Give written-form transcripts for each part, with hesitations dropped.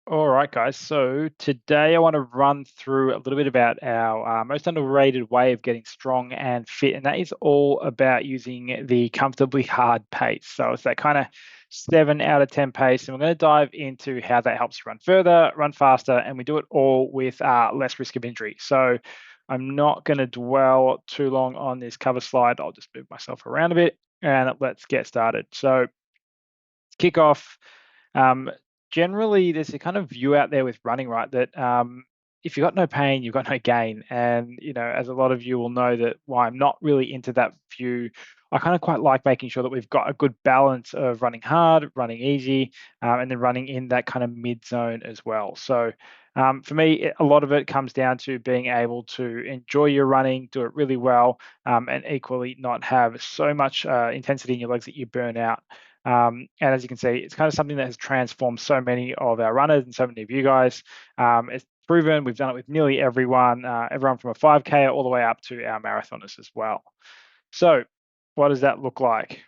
All right, guys. So today I want to run through a little bit about our most underrated way of getting strong and fit, and that is all about using the comfortably hard pace. So it's that kind of 7 out of 10 pace, and we're going to dive into how that helps you run further, run faster, and we do it all with less risk of injury. So I'm not going to dwell too long on this cover slide. I'll just move myself around a bit, and let's get started. So kick off. Um, Generally, there's a kind of view out there with running, right? That if you've got no pain, you've got no gain. And, as a lot of you will know that why I'm not really into that view, I kind of quite like making sure that we've got a good balance of running hard, running easy, and then running in that kind of mid zone as well. So, for me, a lot of it comes down to being able to enjoy your running, do it really well, and equally not have so much intensity in your legs that you burn out. And as you can see, it's kind of something that has transformed so many of our runners and so many of you guys. It's proven. We've done it with nearly everyone, everyone from a 5K all the way up to our marathoners as well. So, what does that look like?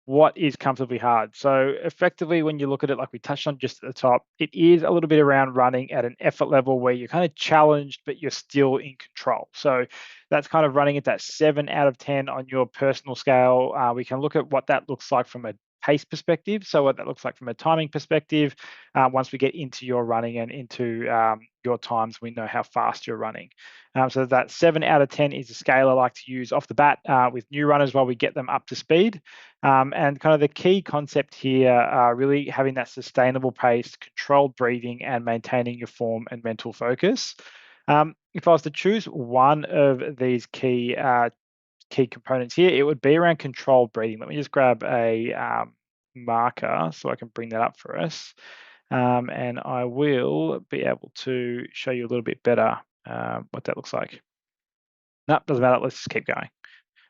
What is comfortably hard? So effectively, when you look at it, like we touched on just at the top, it is a little bit around running at an effort level where you're kind of challenged, but you're still in control. So that's kind of running at that 7 out of 10 on your personal scale. We can look at what that looks like from a pace perspective. So what that looks like from a timing perspective. Once we get into your running and into your times, we know how fast you're running. So that 7 out of 10 is a scale I like to use off the bat with new runners while we get them up to speed. And kind of the key concept here, really having that sustainable pace, controlled breathing, and maintaining your form and mental focus. If I was to choose one of these key components here, it would be around controlled breathing. Let me just grab a marker so I can bring that up for us. And I will be able to show you a little bit better what that looks like. No, doesn't matter. Let's just keep going.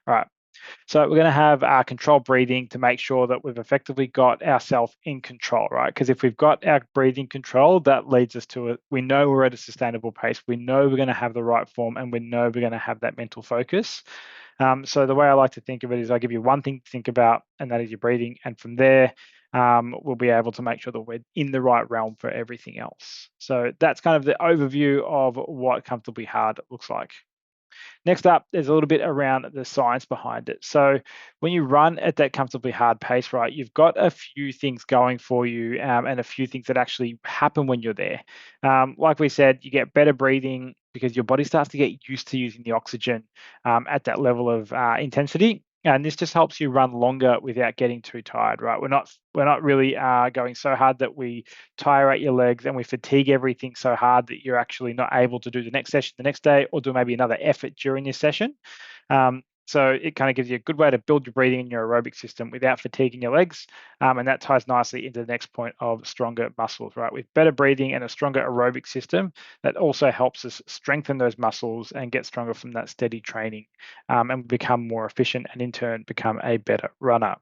All right. So we're going to have our controlled breathing to make sure that we've effectively got ourselves in control, right? Because if we've got our breathing control, that leads us to it. We know we're at a sustainable pace. We know we're going to have the right form, and we know we're going to have that mental focus. So the way I like to think of it is I give you one thing to think about, and that is your breathing. And from there, we'll be able to make sure that we're in the right realm for everything else. So that's kind of the overview of what comfortably hard looks like. Next up, there's a little bit around the science behind it. So when you run at that comfortably hard pace, right, you've got a few things going for you and a few things that actually happen when you're there. Like we said, you get better breathing because your body starts to get used to using the oxygen at that level of intensity. And this just helps you run longer without getting too tired, right? We're not really going so hard that we tire out your legs and we fatigue everything so hard that you're actually not able to do the next session the next day or do maybe another effort during this session. So it kind of gives you a good way to build your breathing and your aerobic system without fatiguing your legs. And that ties nicely into the next point of stronger muscles, right? With better breathing and a stronger aerobic system, that also helps us strengthen those muscles and get stronger from that steady training and become more efficient and in turn become a better runner.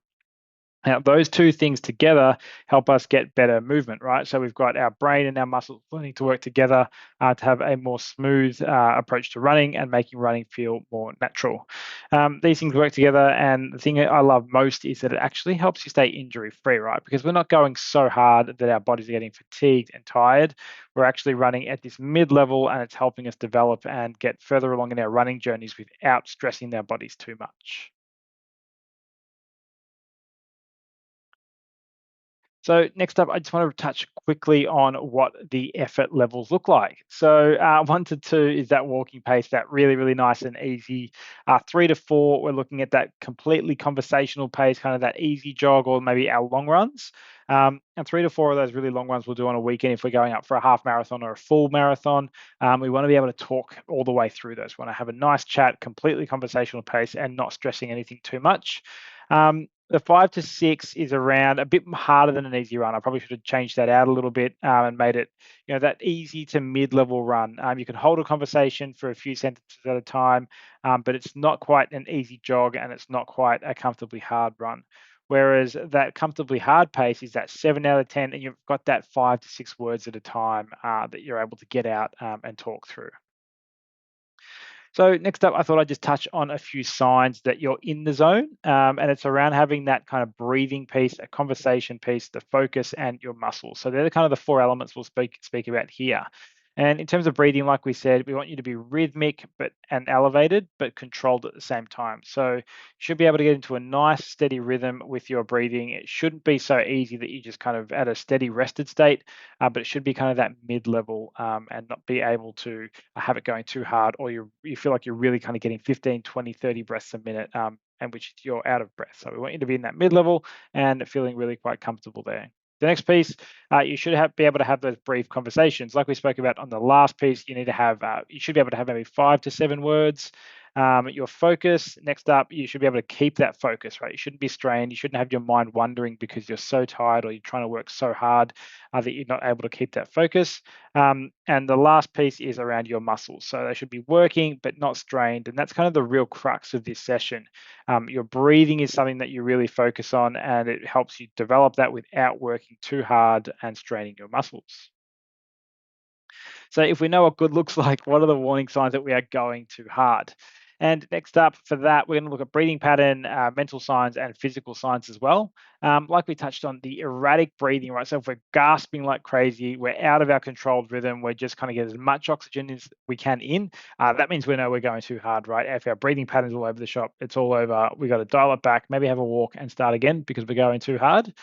Now, those two things together help us get better movement, right? So we've got our brain and our muscles learning to work together to have a more smooth approach to running and making running feel more natural. These things work together, and the thing I love most is that it actually helps you stay injury free, right? Because we're not going so hard that our bodies are getting fatigued and tired. We're actually running at this mid level, and it's helping us develop and get further along in our running journeys without stressing our bodies too much. So next up, I just want to touch quickly on what the effort levels look like. So 1 to 2 is that walking pace, that really, really nice and easy. 3 to 4, we're looking at that completely conversational pace, kind of that easy jog or maybe our long runs. And 3 to 4 of those really long ones we'll do on a weekend if we're going up for a half marathon or a full marathon. We want to be able to talk all the way through those. We want to have a nice chat, completely conversational pace, and not stressing anything too much. The 5 to 6 is around a bit harder than an easy run. I probably should have changed that out a little bit and made it, that easy to mid-level run. You can hold a conversation for a few sentences at a time, but it's not quite an easy jog and it's not quite a comfortably hard run. Whereas that comfortably hard pace is that 7 out of 10, and you've got that 5 to 6 words at a time that you're able to get out and talk through. So next up, I thought I'd just touch on a few signs that you're in the zone, and it's around having that kind of breathing piece, a conversation piece, the focus, and your muscles. So they're the kind of the four elements we'll speak about here. And in terms of breathing, like we said, we want you to be rhythmic but and elevated, but controlled at the same time. So you should be able to get into a nice steady rhythm with your breathing. It shouldn't be so easy that you just kind of at a steady rested state, but it should be kind of that mid-level and not be able to have it going too hard, or you feel like you're really kind of getting 15, 20, 30 breaths a minute, and which you're out of breath. So we want you to be in that mid-level and feeling really quite comfortable there. The next piece, you should be able to have those brief conversations, like we spoke about on the last piece. You need to have, you should be able to have maybe 5 to 7 words. Your focus. Next up, you should be able to keep that focus, right? You shouldn't be strained. You shouldn't have your mind wandering because you're so tired or you're trying to work so hard that you're not able to keep that focus. And the last piece is around your muscles. So they should be working but not strained. And that's kind of the real crux of this session. Your breathing is something that you really focus on, and it helps you develop that without working too hard and straining your muscles. So if we know what good looks like, what are the warning signs that we are going too hard? And next up for that, we're going to look at breathing pattern, mental signs, and physical signs as well. Like we touched on, the erratic breathing, right? So if we're gasping like crazy, we're out of our controlled rhythm, we're just kind of get as much oxygen as we can in. That means we know we're going too hard, right? If our breathing pattern's all over the shop, it's all over. We got to dial it back, maybe have a walk and start again because we're going too hard.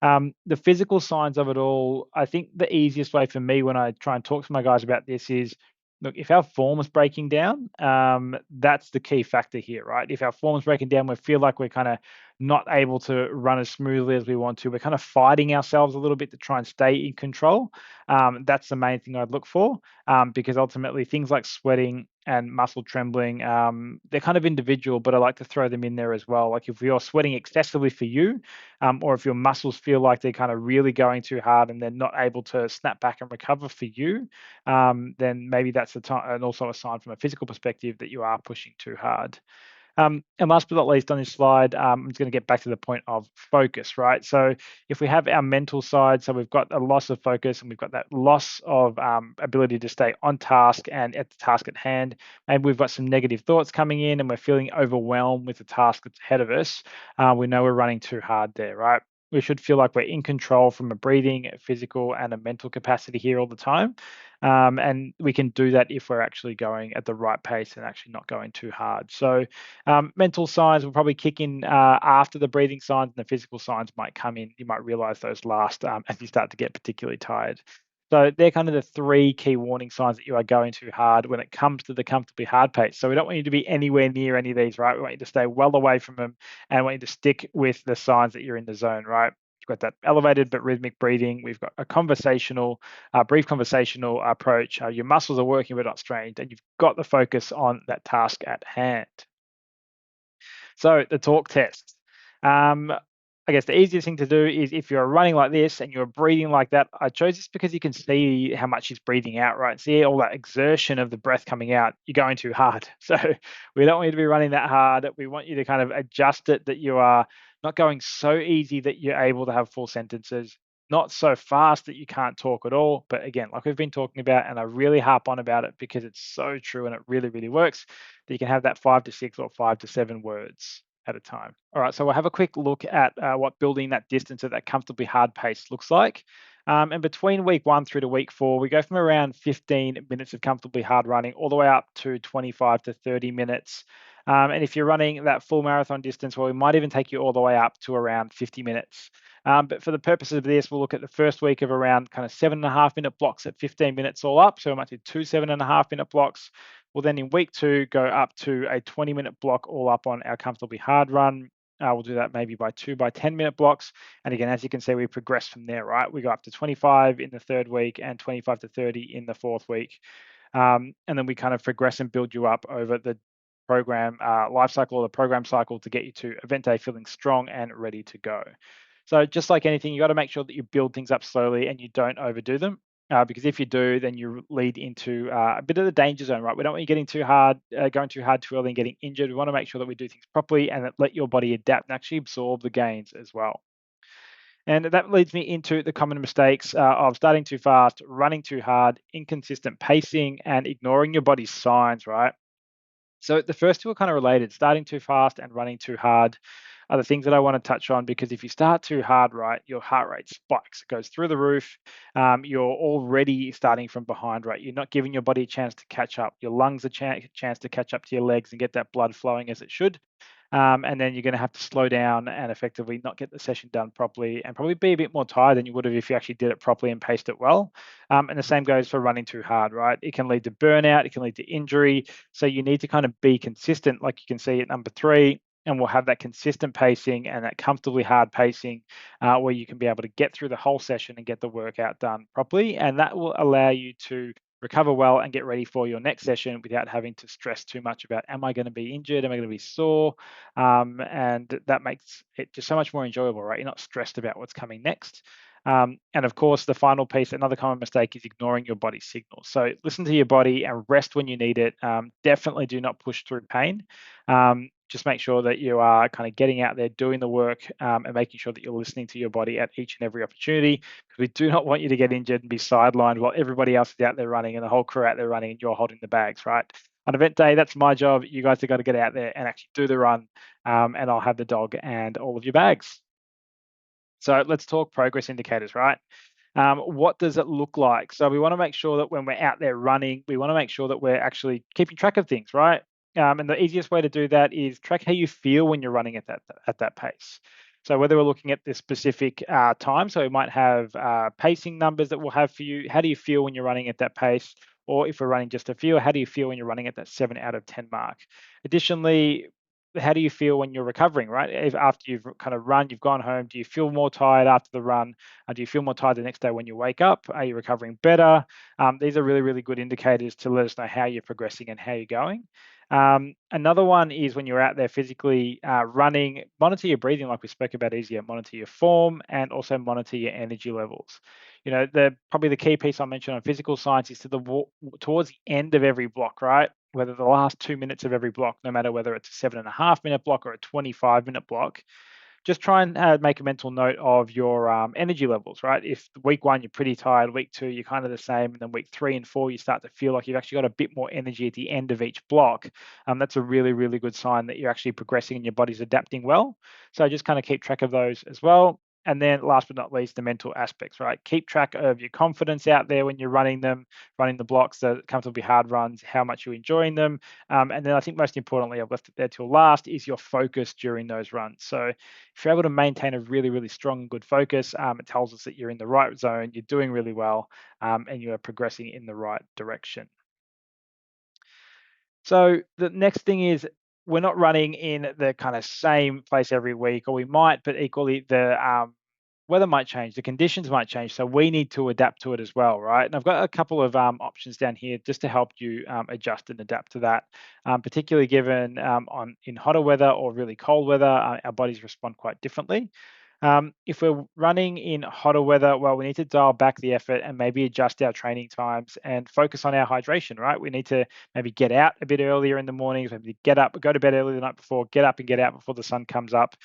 The physical signs of it all, I think the easiest way for me when I try and talk to my guys about this is, look, if our form is breaking down, that's the key factor here, right? If our form is breaking down, we feel like we're kind of not able to run as smoothly as we want to. We're kind of fighting ourselves a little bit to try and stay in control. That's the main thing I'd look for, because ultimately things like sweating and muscle trembling, they're kind of individual, but I like to throw them in there as well. Like if you're sweating excessively for you, or if your muscles feel like they're kind of really going too hard and they're not able to snap back and recover for you, then maybe that's a time and also a sign from a physical perspective that you are pushing too hard. And last but not least on this slide, I'm just going to get back to the point of focus, right? So if we have our mental side, so we've got a loss of focus and we've got that loss of ability to stay on task and at the task at hand, and we've got some negative thoughts coming in and we're feeling overwhelmed with the task that's ahead of us, we know we're running too hard there, right? We should feel like we're in control from a breathing, a physical, and a mental capacity here all the time. And we can do that if we're actually going at the right pace and actually not going too hard. So mental signs will probably kick in after the breathing signs, and the physical signs might come in. You might realize those last as you start to get particularly tired. So they're kind of the three key warning signs that you are going too hard when it comes to the comfortably hard pace. So we don't want you to be anywhere near any of these, right? We want you to stay well away from them, and we want you to stick with the signs that you're in the zone, right? You've got that elevated but rhythmic breathing. We've got a conversational, brief conversational approach. Your muscles are working but not strained, and you've got the focus on that task at hand. So the talk test. Um, I guess the easiest thing to do is if you're running like this and you're breathing like that. I chose this because you can see how much he's breathing out, right? See all that exertion of the breath coming out. You're going too hard. So we don't want you to be running that hard. We want you to kind of adjust it that you are not going so easy that you're able to have full sentences, not so fast that you can't talk at all. But again, like we've been talking about, and I really harp on about it because it's so true and it really, really works, that you can have that 5 to 6 or 5 to 7 words at a time. All right, so we'll have a quick look at what building that distance at that comfortably hard pace looks like. And between week 1 through to week 4, we go from around 15 minutes of comfortably hard running all the way up to 25 to 30 minutes. And if you're running that full marathon distance, well, we might even take you all the way up to around 50 minutes. But for the purposes of this, we'll look at the first week of around kind of 7.5 minute blocks at 15 minutes all up. So we might do 2 7.5 minute blocks. We'll then in week 2 go up to a 20-minute block all up on our comfortably hard run. We'll do that maybe by 10-minute blocks. And again, as you can see, we progress from there, right? We go up to 25 in the third week and 25 to 30 in the fourth week. And then we kind of progress and build you up over the program life cycle or the program cycle to get you to event day feeling strong and ready to go. So just like anything, you got to make sure that you build things up slowly and you don't overdo them. Because if you do, then you lead into a bit of the danger zone, right? We don't want you getting too hard, going too hard too early and getting injured. We want to make sure that we do things properly and that let your body adapt and actually absorb the gains as well. And that leads me into the common mistakes of starting too fast, running too hard, inconsistent pacing, and ignoring your body's signs, right? So the first two are kind of related. Starting too fast and running too hard are the things that I want to touch on, because if you start too hard, right, your heart rate spikes. It goes through the roof. You're already starting from behind, right? You're not giving your body a chance to catch up. Your lungs a chance to catch up to your legs and get that blood flowing as it should. And then you're going to have to slow down and effectively not get the session done properly, and probably be a bit more tired than you would have if you actually did it properly and paced it well. And the same goes for running too hard, right? It can lead to burnout, it can lead to injury. So you need to kind of be consistent, like you can see at number three. And we'll have that consistent pacing and that comfortably hard pacing, where you can be able to get through the whole session and get the workout done properly. And that will allow you to recover well and get ready for your next session without having to stress too much about, am I going to be injured? Am I going to be sore? And that makes it just so much more enjoyable, right? You're not stressed about what's coming next. And of course, the final piece, another common mistake, is ignoring your body's signals. So listen to your body and rest when you need it. Definitely do not push through pain. Just make sure that you are kind of getting out there, doing the work, and making sure that you're listening to your body at each and every opportunity, because we do not want you to get injured and be sidelined while everybody else is out there running and the whole crew out there running and you're holding the bags, right? On event day, that's my job. You guys have got to get out there and actually do the run, and I'll have the dog and all of your bags. So let's talk progress indicators, right? What does it look like? So we want to make sure that when we're out there running, we want to make sure that we're actually keeping track of things, right? And the easiest way to do that is track how you feel when you're running at that pace. So whether we're looking at this specific time, so we might have pacing numbers that we'll have for you. How do you feel when you're running at that pace? Or if we're running just a few, how do you feel when you're running at that 7 out of 10 mark? Additionally, how do you feel when you're recovering, right? If after you've kind of run, you've gone home, do you feel more tired after the run? Do you feel more tired the next day when you wake up? Are you recovering better? These are really, really good indicators to let us know how you're progressing and how you're going. Another one is when you're out there physically running, monitor your breathing, like we spoke about earlier, monitor your form, and also monitor your energy levels. You know, probably the key piece I mentioned on physical science is towards the end of every block, right? Whether the last 2 minutes of every block, no matter whether it's a 7.5 minute block or a 25-minute block, just try and make a mental note of your energy levels, right? If week one you're pretty tired, week two you're kind of the same, and then week three and four you start to feel like you've actually got a bit more energy at the end of each block, that's a really, really good sign that you're actually progressing and your body's adapting well. So just kind of keep track of those as well. And then last but not least, the mental aspects, right? Keep track of your confidence out there when you're running them, running the blocks, the comfortably hard runs, how much you're enjoying them. And then I think most importantly, I've left it there till last, is your focus during those runs. So if you're able to maintain a really, really strong and good focus, it tells us that you're in the right zone, you're doing really well, and you are progressing in the right direction. So the next thing is, we're not running in the kind of same place every week, or we might, but equally the weather might change, the conditions might change, so we need to adapt to it as well, right? And I've got a couple of options down here just to help you adjust and adapt to that, particularly given in hotter weather or really cold weather, our bodies respond quite differently. If we're running in hotter weather, well, we need to dial back the effort and maybe adjust our training times and focus on our hydration, right? We need to maybe get out a bit earlier in the mornings, maybe get up, go to bed early the night before, get up and get out before the sun comes up.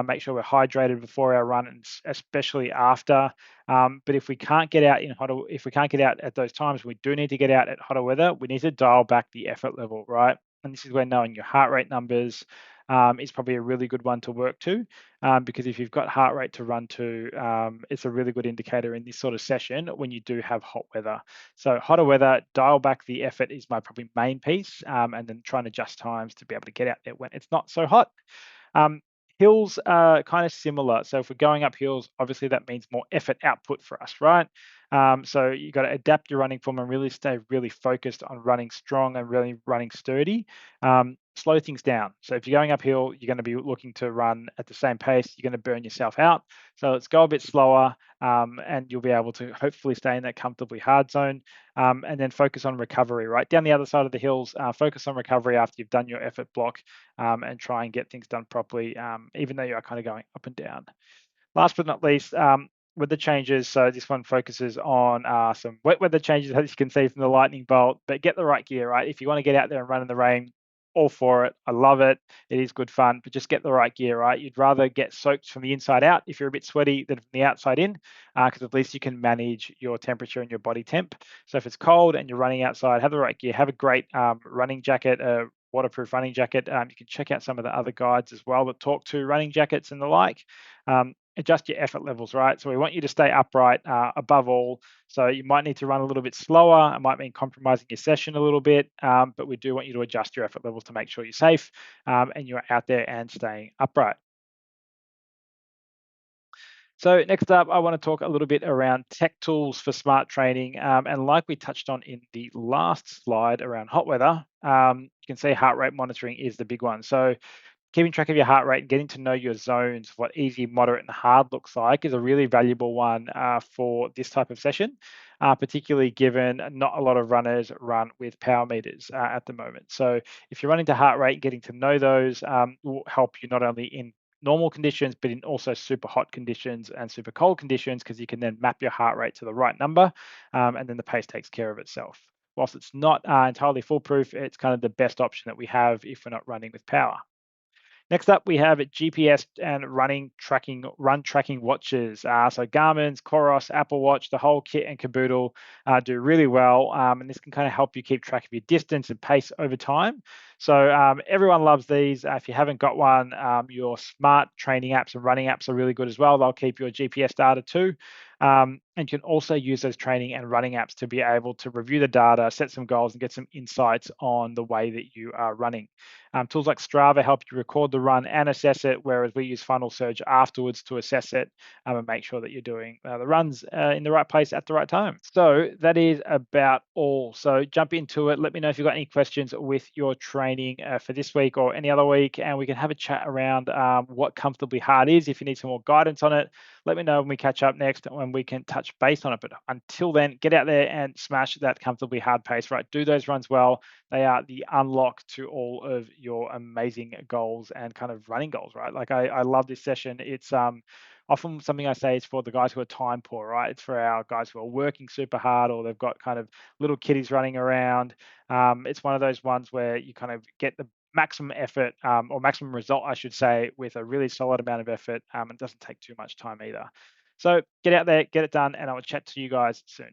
Make sure we're hydrated before our run, and especially after. But if we can't get out if we can't get out at those times, we do need to get out at hotter weather. We need to dial back the effort level, right? And this is where knowing your heart rate numbers is probably a really good one to work to, because if you've got heart rate to run to, it's a really good indicator in this sort of session when you do have hot weather. So hotter weather, dial back the effort is my probably main piece, and then try and adjust times to be able to get out there when it's not so hot. Um, Hills are kind of similar. So if we're going up hills, obviously that means more effort output for us, right? So you got to adapt your running form and really stay really focused on running strong and really running sturdy. Slow things down. So if you're going uphill, you're going to be looking to run at the same pace. You're going to burn yourself out. So let's go a bit slower, and you'll be able to hopefully stay in that comfortably hard zone, and then focus on recovery, right? Down the other side of the hills, focus on recovery after you've done your effort block, and try and get things done properly, even though you are kind of going up and down. Last but not least, weather changes. So this one focuses on some wet weather changes, as you can see from the lightning bolt, but get the right gear, right? If you want to get out there and run in the rain, all for it. I love it. It is good fun, but just get the right gear, right? You'd rather get soaked from the inside out if you're a bit sweaty than from the outside in, because at least you can manage your temperature and your body temp. So if it's cold and you're running outside, have the right gear. Have a great running jacket, waterproof running jacket. You can check out some of the other guides as well that talk to running jackets and the like. Adjust your effort levels, right? So we want you to stay upright above all. So you might need to run a little bit slower. It might mean compromising your session a little bit, but we do want you to adjust your effort levels to make sure you're safe and you're out there and staying upright. So next up, I want to talk a little bit around tech tools for smart training. And like we touched on in the last slide around hot weather, you can see heart rate monitoring is the big one. So keeping track of your heart rate and getting to know your zones, what easy, moderate, and hard looks like, is a really valuable one for this type of session, particularly given not a lot of runners run with power meters at the moment. So if you're running to heart rate, getting to know those will help you not only in normal conditions, but in also super hot conditions and super cold conditions, because you can then map your heart rate to the right number, and then the pace takes care of itself. Whilst it's not entirely foolproof, it's kind of the best option that we have if we're not running with power. Next up, we have GPS and run tracking watches. So Garmin's, Coros, Apple Watch, the whole kit and caboodle do really well, and this can kind of help you keep track of your distance and pace over time. So everyone loves these. If you haven't got one, your smart training apps and running apps are really good as well. They'll keep your GPS data too. And you can also use those training and running apps to be able to review the data, set some goals, and get some insights on the way that you are running. Tools like Strava help you record the run and assess it, whereas we use Funnel Search afterwards to assess it and make sure that you're doing the runs in the right place at the right time. So that is about all. So jump into it. Let me know if you've got any questions with your training for this week or any other week, and we can have a chat around what comfortably hard is. If you need some more guidance on it, let me know when we catch up next when we can touch base on it. But until then, get out there and smash that comfortably hard pace, right? Do those runs well. They are the unlock to all of your amazing goals and kind of running goals, right? Like I love this session. It's often something I say is for the guys who are time poor, right? It's for our guys who are working super hard or they've got kind of little kiddies running around. It's one of those ones where you kind of get the maximum effort or maximum result, I should say, with a really solid amount of effort. It doesn't take too much time either. So get out there, get it done, and I will chat to you guys soon.